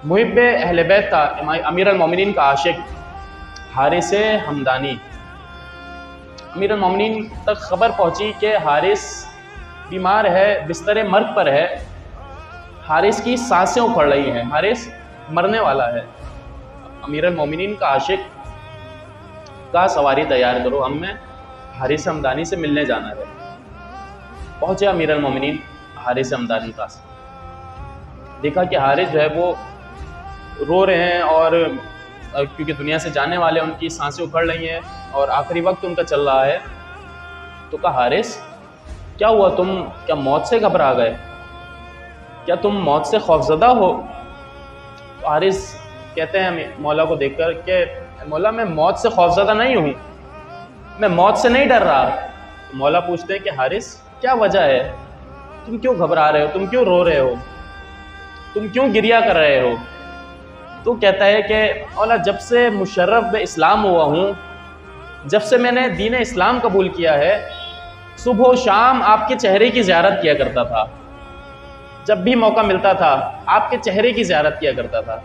मुहिब अहले बैत था, अमीर अल-मोमिनीन का आशिक हारिस हमदानी। अमीर अल-मोमिनीन तक ख़बर पहुंची कि हारिस बीमार है, बिस्तर मर्ग पर है, हारिस की सांसें उखड़ रही हैं, हारिस मरने वाला है। अमीर अल-मोमिनीन का आशिक का सवारी तैयार करो, हमें हारिस हमदानी से मिलने जाना है। पहुँचे अमीर अल-मोमिनीन हारिस हमदानी का, देखा कि हारिस जो है वो रो रहे हैं और क्योंकि दुनिया से जाने वाले उनकी सांसें उखड़ रही हैं और आखिरी वक्त उनका चल रहा है। तो कहा, हारिस क्या हुआ, तुम क्या मौत से घबरा गए, क्या तुम मौत से खौफजदा हो? तो हारिस कहते हैं मौला को देखकर कि मौला मैं मौत से खौफजदा नहीं हूँ, मैं मौत से नहीं डर रहा। तो मौला पूछते हैं कि हारिस क्या वजह है, तुम क्यों घबरा रहे हो, तुम क्यों रो रहे हो, तुम क्यों गिरिया कर रहे हो? तो कहता है कि मौला जब से मुशर्रफ इस्लाम हुआ हूँ, जब से मैंने दीन इस्लाम कबूल किया है, सुबह शाम आपके चेहरे की ज़ियारत किया करता था, जब भी मौका मिलता था आपके चेहरे की ज़ियारत किया करता था।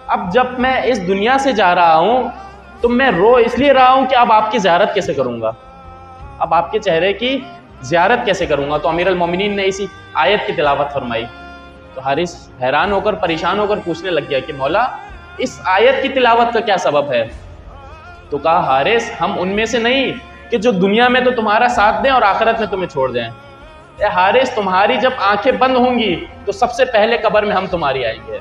अब जब मैं इस दुनिया से जा रहा हूँ तो मैं रो इसलिए रहा हूँ कि अब आपकी ज़ियारत कैसे करूँगा, अब आपके चेहरे की ज़ियारत कैसे करूँगा। तो अमीर अल-मोमिनीन ने इसी आयत की तिलावत फरमाई। तो हारिस हैरान होकर परेशान होकर पूछने लग गया कि मौला इस आयत की तिलावत का क्या सबब है? तो कहा, हारिस हम उनमें से नहीं कि जो दुनिया में तो तुम्हारा साथ दें और आखिरत में तुम्हें छोड़ दें। हारिस तुम्हारी जब आंखें बंद होंगी तो सबसे पहले कब्र में हम तुम्हारी आएंगे।